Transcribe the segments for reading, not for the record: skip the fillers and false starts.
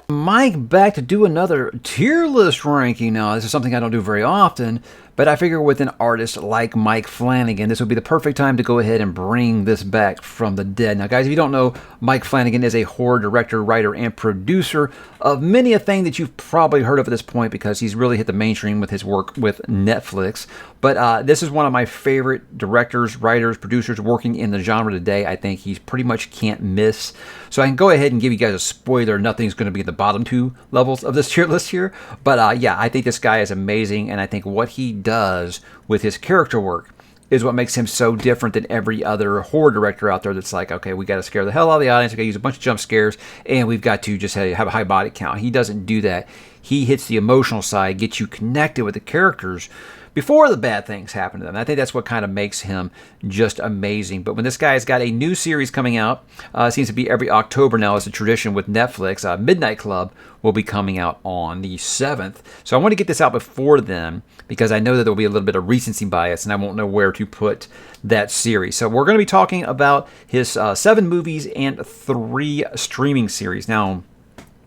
Mike back to do another tier list ranking now. This is something I don't do very often, but I figure with an artist like Mike Flanagan, this would be the perfect time to go ahead and bring this back from the dead. Now, guys, if you don't know, Mike Flanagan is a horror director, writer, and producer of many a thing that you've probably heard of at this point because he's really hit the mainstream with his work with Netflix. But this is one of my favorite directors, writers, producers working in the genre today. I think he's pretty much can't miss. So I can go ahead and give you guys a spoiler. Nothing's going to be at the bottom two levels of this tier list here. But yeah, I think this guy is amazing. And I think what he does with his character work is what makes him so different than every other horror director out there that's like, okay, we got to scare the hell out of the audience. We got to use a bunch of jump scares. And we've got to just have a high body count. He doesn't do that. He hits the emotional side, gets you connected with the characters before the bad things happen to them. I think that's what kind of makes him just amazing. But when this guy's got a new series coming out, seems to be every October now as a tradition with Netflix, Midnight Club will be coming out on the 7th. So I want to get this out before then because I know that there will be a little bit of recency bias and I won't know where to put that series. So we're going to be talking about his 7 movies and 3 streaming series. Now,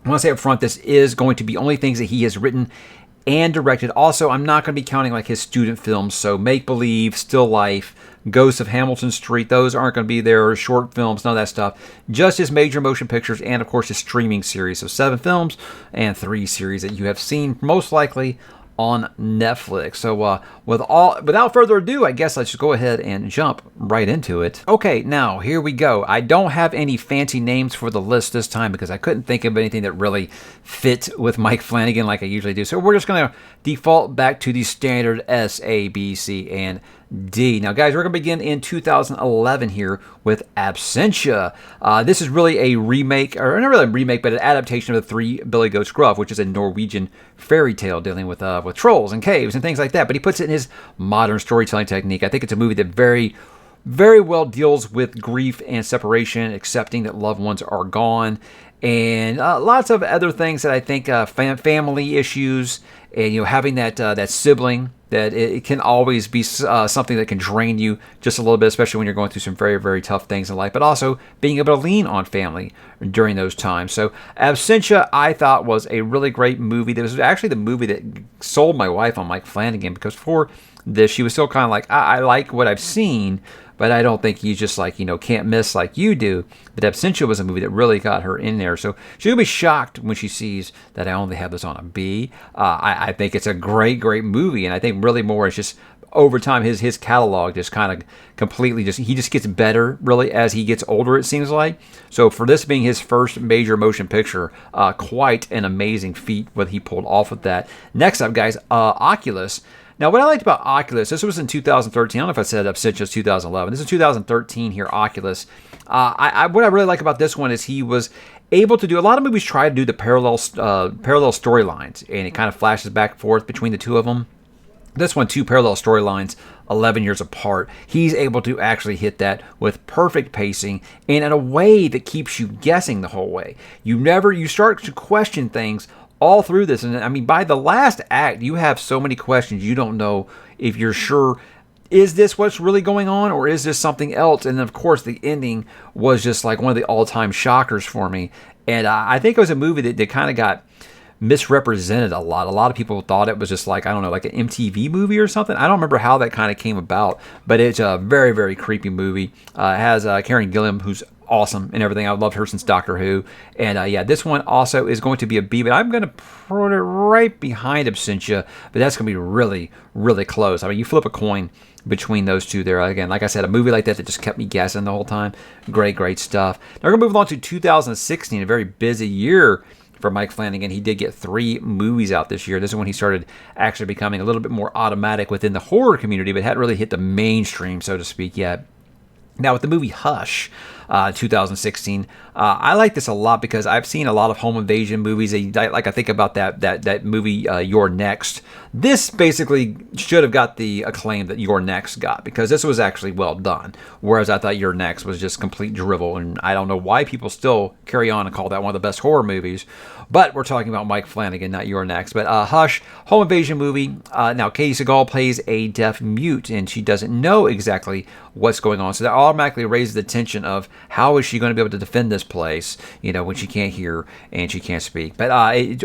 I want to say up front, this is going to be only things that he has written and directed. Also, I'm not going to be counting like his student films, so Make Believe, Still Life, Ghosts of Hamilton Street, those aren't going to be there, short films, none of that stuff. Just his major motion pictures and, of course, his streaming series. So 7 films and 3 series that you have seen most likely on Netflix. So without further ado, I guess let's just go ahead and jump right into it. Okay, now here we go. I don't have any fancy names for the list this time because I couldn't think of anything that really fit with Mike Flanagan like I usually do. So we're just going to default back to the standard S, A, B, C, and D. Now, guys, we're going to begin in 2011 here with Absentia. This is really a remake, or not really a remake, but an adaptation of the Three Billy Goats Gruff, which is a Norwegian fairy tale dealing with trolls and caves and things like that. But he puts it in his modern storytelling technique. I think it's a movie that very well deals with grief and separation, accepting that loved ones are gone, and lots of other things that I think family issues and having that sibling that it can always be something that can drain you just a little bit, especially when you're going through some very tough things in life, but also being able to lean on family during those times. So Absentia, I thought, was a really great movie. This was actually the movie that sold my wife on Mike Flanagan, because before this, she was still kind of like, I like what I've seen, but I don't think he's just like, can't miss like you do. But Absentia was a movie that really got her in there. So she'll be shocked when she sees that I only have this on a B. I think it's a great movie. And I think really more it's just over time, his catalog just kind of completely he just gets better really as he gets older, it seems like. So for this being his first major motion picture, quite an amazing feat what he pulled off with that. Next up, guys, Oculus. Now, what I liked about Oculus, this was in 2013. I don't know if I said Absentia was 2011. This is 2013 here, Oculus. What I really like about this one is he was able to do, a lot of movies try to do the parallel storylines, and it kind of flashes back and forth between the two of them. This one, 2 parallel storylines, 11 years apart. He's able to actually hit that with perfect pacing and in a way that keeps you guessing the whole way. You start to question things all through this. And I mean, by the last act, you have so many questions. You don't know if you're sure, is this what's really going on or is this something else? And then, of course, the ending was just like one of the all-time shockers for me. And I think it was a movie that kind of got misrepresented a lot. A lot of people thought it was just like, I don't know, like an MTV movie or something. I don't remember how that kind of came about, but it's a very creepy movie. It has Karen Gillan, who's awesome and everything. I've loved her since Doctor Who. And yeah, this one also is going to be a B, but I'm going to put it right behind Absentia, but that's going to be really close. I mean, you flip a coin between those two there. Again, like I said, a movie like that just kept me guessing the whole time. Great stuff. Now we're going to move on to 2016, a very busy year for Mike Flanagan. He did get 3 movies out this year. This is when he started actually becoming a little bit more automatic within the horror community, but hadn't really hit the mainstream, so to speak, yet. Now, with the movie Hush, 2016, I like this a lot because I've seen a lot of home invasion movies. I think about that movie You're Next. This basically should have got the acclaim that You're Next got because this was actually well done, whereas I thought You're Next was just complete drivel, and I don't know why people still carry on and call that one of the best horror movies. But we're talking about Mike Flanagan, not You're Next. But Hush, home invasion movie. Now, Katie Seagal plays a deaf mute, and she doesn't know exactly what's going on. So that automatically raises the tension of how is she going to be able to defend this place, when she can't hear and she can't speak. But a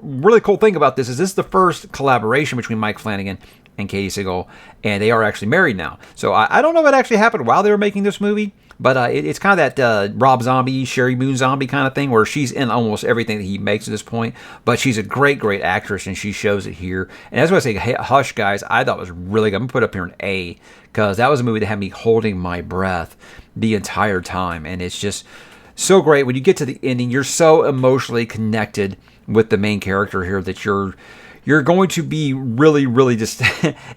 really cool thing about this is the first collaboration between Mike Flanagan and Katie Siegel, and they are actually married now. So I don't know what actually happened while they were making this movie, but it's kind of that Rob Zombie, Sherry Moon Zombie kind of thing, where she's in almost everything that he makes at this point. But she's a great, great actress, and she shows it here. And that's why I say, Hush, guys, I thought was really good. I'm going to put it up here an A, because that was a movie that had me holding my breath the entire time. And it's just so great. When you get to the ending, you're so emotionally connected with the main character here that you're going to be really, really just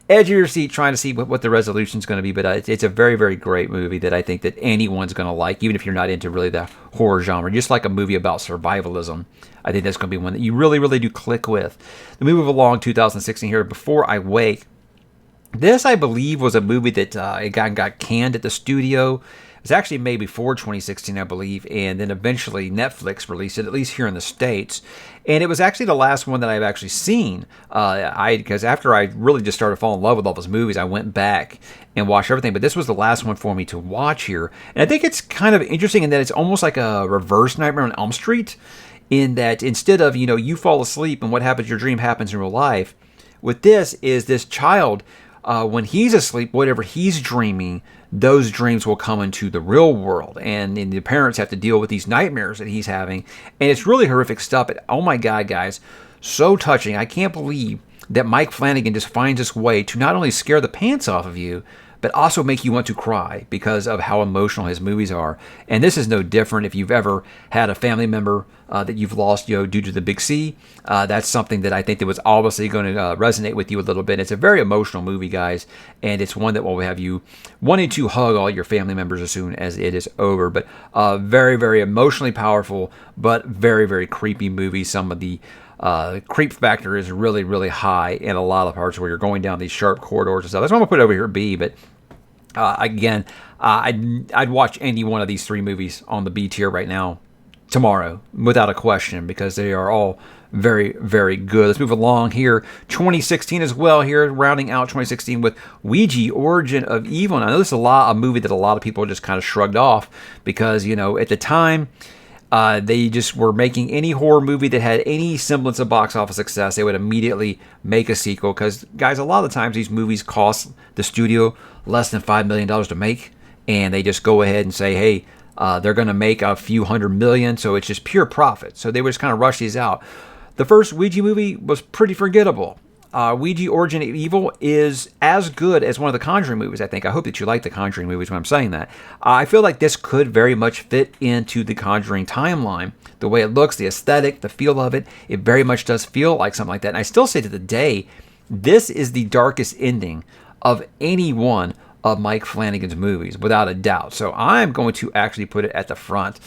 edge of your seat trying to see what the resolution is going to be. But it's a very, very great movie that I think that anyone's going to like, even if you're not into really the horror genre. Just like a movie about survivalism, I think that's going to be one that you really, really do click with. The movie along 2016 here, Before I Wake. This, I believe, was a movie that got canned at the studio. It was actually made before 2016, I believe, and then eventually Netflix released it, at least here in the States. And it was actually the last one that I've actually seen. Because after I really just started falling in love with all those movies, I went back and watched everything. But this was the last one for me to watch here. And I think it's kind of interesting in that it's almost like a reverse Nightmare on Elm Street, in that instead of, you fall asleep and what happens, your dream happens in real life. With this is this child, when he's asleep, whatever he's dreaming, those dreams will come into the real world, and the parents have to deal with these nightmares that he's having, and it's really horrific stuff. But oh my God, guys, so touching. I can't believe that Mike Flanagan just finds this way to not only scare the pants off of you, but also make you want to cry because of how emotional his movies are. And this is no different. If you've ever had a family member that you've lost, due to the big C, that's something that I think that was obviously going to resonate with you a little bit. It's a very emotional movie, guys, and it's one that will have you wanting to hug all your family members as soon as it is over. But very, very emotionally powerful, but very, very creepy movie. Some of the creep factor is really, really high in a lot of parts where you're going down these sharp corridors and stuff. That's why I'm going to put it over here at B, but again, I'd watch any one of these three movies on the B tier right now, tomorrow, without a question, because they are all very, very good. Let's move along here. 2016 as well here, rounding out 2016 with Ouija, Origin of Evil. Now, I know this is a movie that a lot of people just kind of shrugged off because, at the time, they just were making any horror movie that had any semblance of box office success, they would immediately make a sequel. Because, guys, a lot of the times these movies cost the studio less than $5 million to make, and they just go ahead and say, hey, they're going to make a few $100 million, so it's just pure profit. So they would just kind of rush these out. The first Ouija movie was pretty forgettable. Ouija Origin of Evil is as good as one of the Conjuring movies, I think. I hope that you like the Conjuring movies when I'm saying that. I feel like this could very much fit into the Conjuring timeline. The way it looks, the aesthetic, the feel of it, it very much does feel like something like that. And I still say to the day, this is the darkest ending of any one of Mike Flanagan's movies, without a doubt. So I'm going to actually put it at the front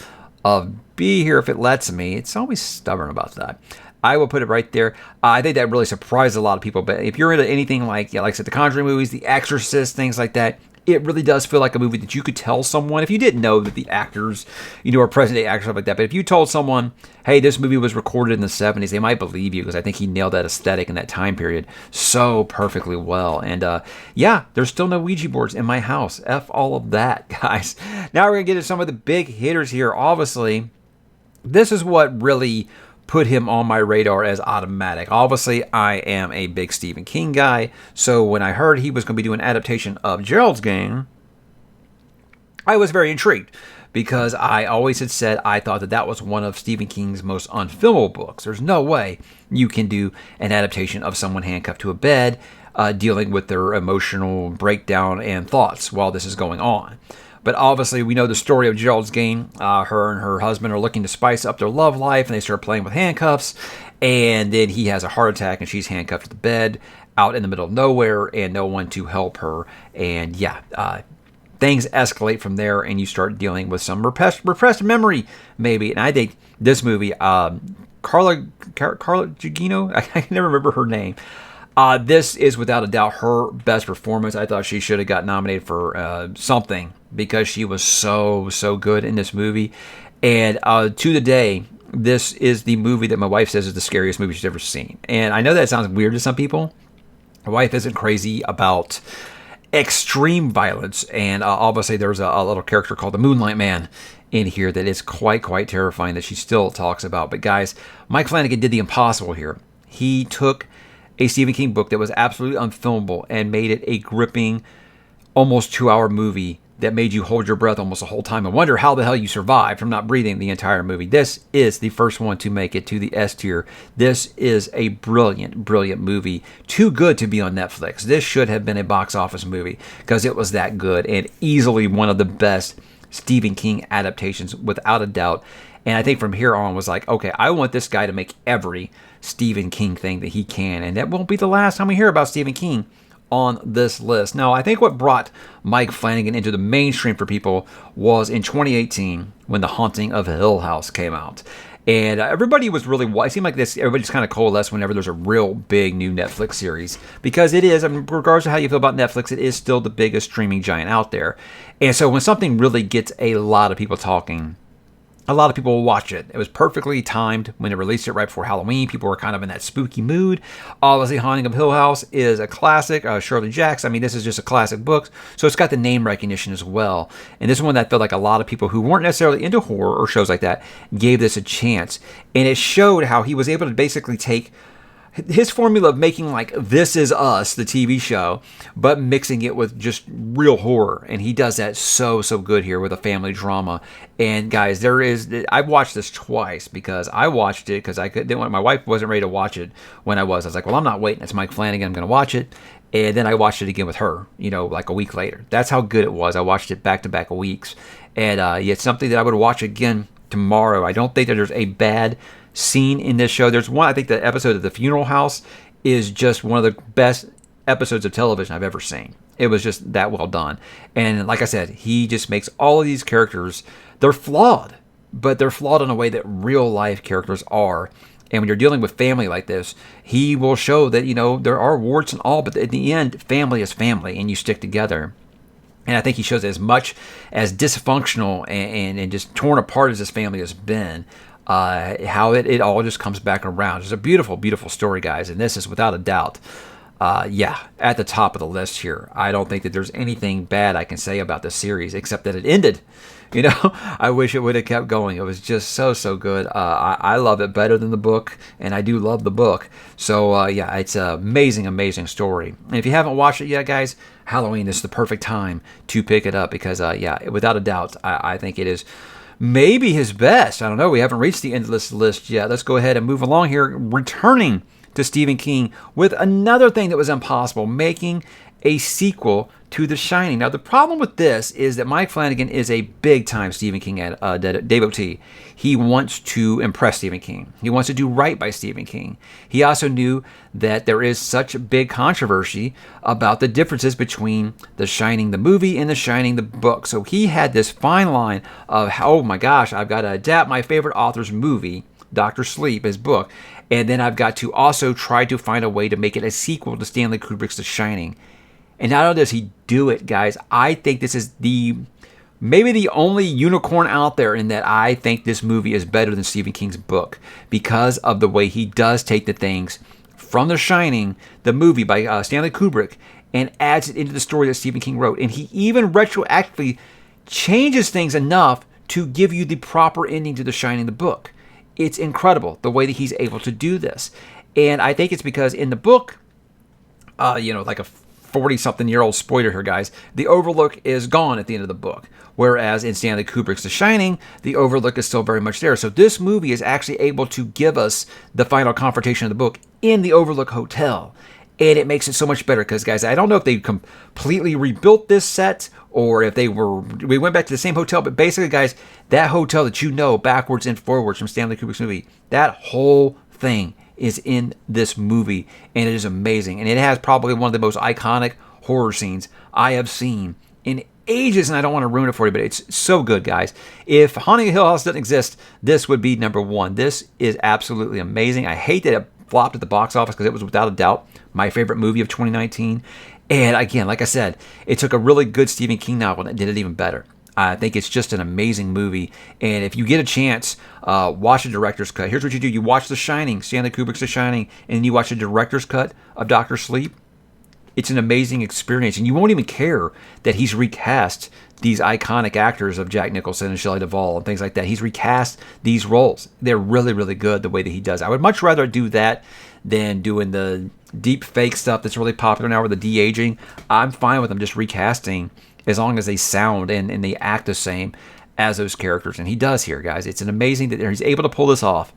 of B here if it lets me. It's always stubborn about that. I will put it right there. I think that really surprised a lot of people. But if you're into anything like I said, the Conjuring movies, The Exorcist, things like that, it really does feel like a movie that you could tell someone, if you didn't know that the actors, are present-day actors, stuff like that. But if you told someone, hey, this movie was recorded in the 70s, they might believe you, because I think he nailed that aesthetic in that time period so perfectly well. And there's still no Ouija boards in my house. F all of that, guys. Now we're going to get to some of the big hitters here. Obviously, this is what really put him on my radar as automatic. Obviously, I am a big Stephen King guy, so when I heard he was going to be doing an adaptation of Gerald's Game, I was very intrigued, because I always had said I thought that was one of Stephen King's most unfilmable books. There's no way you can do an adaptation of someone handcuffed to a bed, dealing with their emotional breakdown and thoughts while this is going on. But obviously, we know the story of Gerald's Game. Her and her husband are looking to spice up their love life, and they start playing with handcuffs. And then he has a heart attack, and she's handcuffed to the bed out in the middle of nowhere, and no one to help her. And things escalate from there, and you start dealing with some repressed memory, maybe. And I think this movie, Carla Gugino, I can never remember her name. This is without a doubt her best performance. I thought she should have got nominated for something, because she was so good in this movie. And to the day, this is the movie that my wife says is the scariest movie she's ever seen. And I know that sounds weird to some people. My wife isn't crazy about extreme violence. And obviously there's a little character called the Moonlight Man in here that is quite terrifying that she still talks about. But guys, Mike Flanagan did the impossible here. He took a Stephen King book that was absolutely unfilmable and made it a gripping, almost 2-hour movie that made you hold your breath almost the whole time and wonder how the hell you survived from not breathing the entire movie. This is the first one to make it to the S tier. This is a brilliant movie. Too good to be on Netflix. This should have been a box office movie because it was that good and easily one of the best Stephen King adaptations without a doubt. And I think from here on was like, okay, I want this guy to make every Stephen King thing that he can. And that won't be the last time we hear about Stephen King on this list. Now, I think what brought Mike Flanagan into the mainstream for people was in 2018 when The Haunting of Hill House came out. And everybody was really, it seemed like this, everybody's kind of coalesced whenever there's a real big new Netflix series. Because it is, I mean, regardless of how you feel about Netflix, it is still the biggest streaming giant out there. And so when something really gets a lot of people talking, a lot of people will watch it. It was perfectly timed when it released it right before Halloween. People were kind of in that spooky mood. Obviously, Haunting of Hill House is a classic. Shirley Jackson, I mean, this is just a classic book. So it's got the name recognition as well. And this is one that felt like a lot of people who weren't necessarily into horror or shows like that gave this a chance. And it showed how he was able to basically take his formula of making like This Is Us, the TV show, but mixing it with just real horror. And he does that so good here with a family drama. And guys, I've watched this twice because I watched it because my wife wasn't ready to watch it when I was. I was like, well, I'm not waiting. It's Mike Flanagan. I'm going to watch it. And then I watched it again with her, like a week later. That's how good it was. I watched it back-to-back weeks. And it's something that I would watch again tomorrow. I don't think that there's a bad scene in this show. There's one, I think the episode of The Funeral House is just one of the best episodes of television I've ever seen. It was just that well done. And like I said, he just makes all of these characters, they're flawed, but they're flawed in a way that real life characters are. And when you're dealing with family like this, he will show that, there are warts and all, but at the end, family is family and you stick together. And I think he shows as much as dysfunctional and just torn apart as this family has been, how it all just comes back around. It's a beautiful story, guys. And this is without a doubt, at the top of the list here. I don't think that there's anything bad I can say about this series except that it ended. I wish it would have kept going. It was just so good. I love it better than the book, and I do love the book. So, it's an amazing story. And if you haven't watched it yet, guys, Halloween is the perfect time to pick it up because, without a doubt, I think it is maybe his best. I don't know. We haven't reached the end of this list yet. Let's go ahead and move along here. Returning to Stephen King with another thing that was impossible, making a sequel to The Shining. Now, the problem with this is that Mike Flanagan is a big-time Stephen King devotee. He wants to impress Stephen King. He wants to do right by Stephen King. He also knew that there is such a big controversy about the differences between The Shining, the movie, and The Shining, the book. So he had this fine line of, oh my gosh, I've got to adapt my favorite author's movie, Dr. Sleep, his book, and then I've got to also try to find a way to make it a sequel to Stanley Kubrick's The Shining. And not only does he do it, guys, I think this is maybe the only unicorn out there in that I think this movie is better than Stephen King's book because of the way he does take the things from The Shining, the movie by Stanley Kubrick, and adds it into the story that Stephen King wrote. And he even retroactively changes things enough to give you the proper ending to The Shining, the book. It's incredible the way that he's able to do this. And I think it's because in the book, like a 40-something-year-old spoiler here, guys, the Overlook is gone at the end of the book. Whereas in Stanley Kubrick's The Shining, the Overlook is still very much there. So this movie is actually able to give us the final confrontation of the book in the Overlook Hotel. And it makes it so much better because, guys, I don't know if they completely rebuilt this set or if we went back to the same hotel. But basically, guys, that hotel that backwards and forwards from Stanley Kubrick's movie, that whole thing is in this movie, and it is amazing. And it has probably one of the most iconic horror scenes I have seen in ages, and I don't want to ruin it for you, but it's so good, guys. If Haunting of Hill House doesn't exist, this would be number one. This is absolutely amazing. I hate that it flopped at the box office because it was without a doubt my favorite movie of 2019. And again, like I said, it took a really good Stephen King novel and it did it even better. I think it's just an amazing movie. And if you get a chance, watch the director's cut. Here's what you do. You watch The Shining, Stanley Kubrick's The Shining, and then you watch the director's cut of Dr. Sleep. it's an amazing experience, and you won't even care that he's recast these iconic actors of Jack Nicholson and Shelley Duvall and things like that. He's recast these roles. They're really, really good the way that he does. I would much rather do that than doing the deep fake stuff that's really popular now with the de-aging. I'm fine with them just recasting as long as they sound and they act the same as those characters. And he does here, guys. It's an amazing that he's able to pull this off,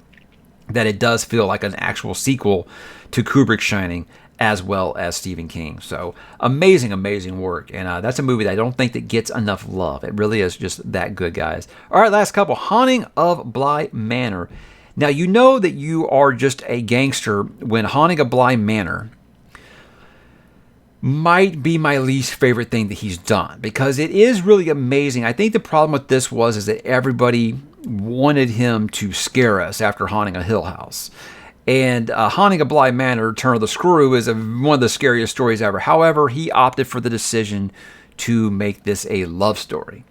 that it does feel like an actual sequel to Kubrick's Shining as well as Stephen King. So amazing, amazing work. And that's a movie that I don't think that gets enough love. It really is just that good, guys. All right, last couple. Haunting of Bly Manor. Now, you know that you are just a gangster when Haunting of Bly Manor might be my least favorite thing that he's done, because it is really amazing. I think the problem with this is that everybody wanted him to scare us after Haunting a Hill House. And Haunting of Bly Manor, Turn of the Screw, is one of the scariest stories ever. However, he opted for the decision to make this a love story.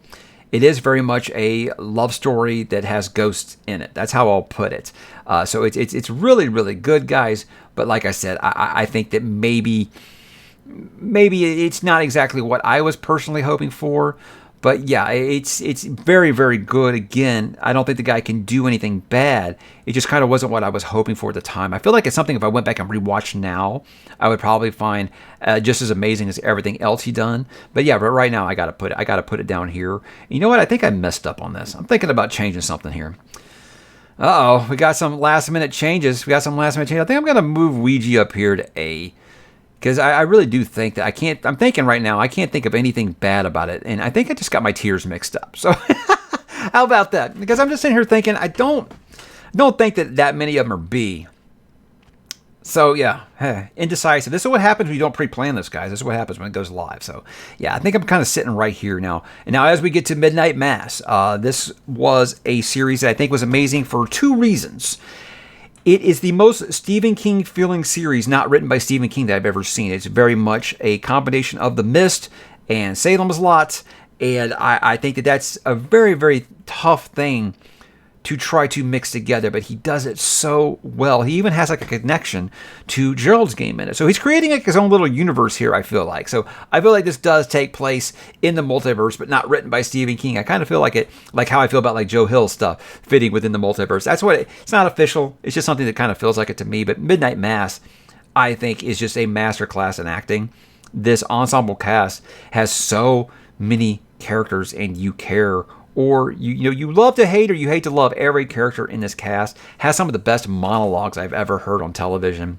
It is very much a love story that has ghosts in it. That's how I'll put it. So it's really, really good, guys. But like I said, I think that maybe it's not exactly what I was personally hoping for. But yeah, it's very, very good. Again, I don't think the guy can do anything bad. It just kind of wasn't what I was hoping for at the time. I feel like it's something, if I went back and rewatched now, I would probably find just as amazing as everything else he done. But yeah, but right now I gotta put it down here. And you know what? I think I messed up on this. I'm thinking about changing something here. We got some last minute changes. I think I'm gonna move Ouija up here to A. Because I really do think that I'm thinking right now, I can't think of anything bad about it. And I think I just got my tiers mixed up. So how about that? Because I'm just sitting here thinking, I don't think that many of them are B. So yeah, indecisive. This is what happens when you don't pre-plan this, guys. This is what happens when it goes live. So yeah, I think I'm kind of sitting right here now. And now as we get to Midnight Mass, this was a series that I think was amazing for two reasons. It is the most Stephen King feeling series not written by Stephen King that I've ever seen. It's very much a combination of The Mist and Salem's Lot, and I think that that's a very, very tough thing to try to mix together, but he does it so well. He even has like a connection to Gerald's Game in it. So he's creating like his own little universe here, I feel like. So I feel like this does take place in the multiverse, but not written by Stephen King. I kind of feel like it, like how I feel about like Joe Hill's stuff fitting within the multiverse. That's what it's not official. It's just something that kind of feels like it to me. But Midnight Mass, I think, is just a masterclass in acting. This ensemble cast has so many characters, and you care, or you love to hate, or you hate to love. Every character in this cast has some of the best monologues I've ever heard on television.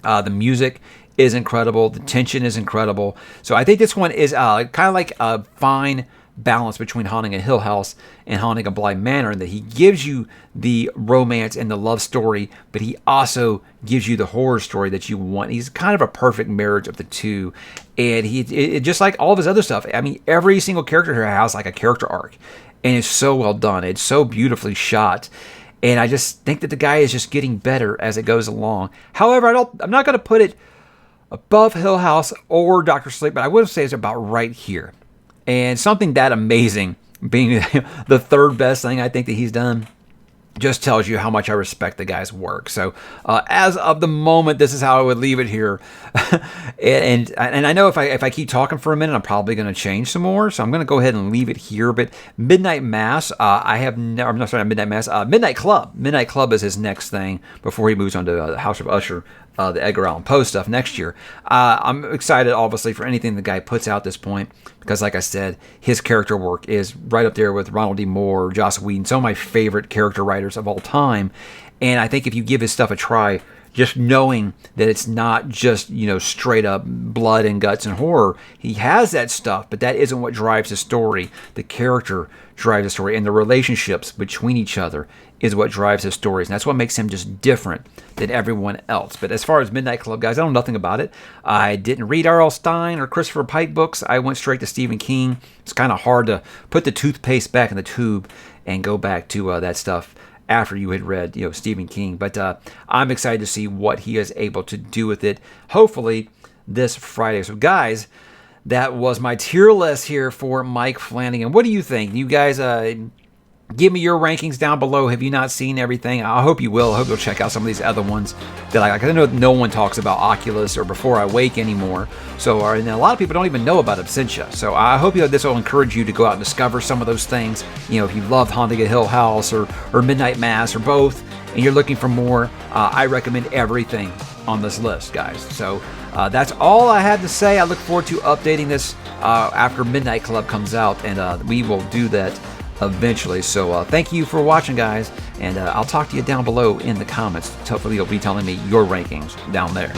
The music is incredible. The tension is incredible. So I think this one is kind of like a fine balance between Haunting a Hill House and Haunting a Bly Manor, in that he gives you the romance and the love story, but he also gives you the horror story that you want. He's kind of a perfect marriage of the two, and it just like all of his other stuff. I mean, every single character here has like a character arc, and it's so well done. It's so beautifully shot, and I just think that the guy is just getting better as it goes along. However, I'm not going to put it above Hill House or Dr. Sleep, but I would say it's about right here. And something that amazing being the third best thing I think that he's done just tells you how much I respect the guy's work. So as of the moment, this is how I would leave it here. and I know if I keep talking for a minute, I'm probably going to change some more. So I'm going to go ahead and leave it here. But Midnight Mass, Midnight Mass, Midnight Club. Midnight Club is his next thing before he moves on to House of Usher. The Edgar Allan Poe stuff next year. I'm excited, obviously, for anything the guy puts out at this point, because, like I said, his character work is right up there with Ronald D. Moore, Joss Whedon, some of my favorite character writers of all time. And I think if you give his stuff a try, just knowing that it's not just, straight up blood and guts and horror, he has that stuff, but that isn't what drives the story. The character drives the story, and the relationships between each other is what drives his stories. And that's what makes him just different than everyone else. But as far as Midnight Club, guys, I know nothing about it. I didn't read R.L. Stine or Christopher Pike books. I went straight to Stephen King. It's kind of hard to put the toothpaste back in the tube and go back to that stuff after you had read, Stephen King. But I'm excited to see what he is able to do with it, hopefully this Friday. So, guys, that was my tier list here for Mike Flanagan. What do you think? You guys Give me your rankings down below. Have you not seen everything? I hope you will. I hope you'll check out some of these other ones that I like. I know no one talks about Oculus or Before I Wake anymore. So, and a lot of people don't even know about Absentia. So I hope this will encourage you to go out and discover some of those things. You know, if you love Haunting a Hill House or Midnight Mass or both, and you're looking for more, I recommend everything on this list, guys. So that's all I had to say. I look forward to updating this after Midnight Club comes out, and we will do that eventually. So thank you for watching, guys, and I'll talk to you down below in the comments. Hopefully you'll be telling me your rankings down there.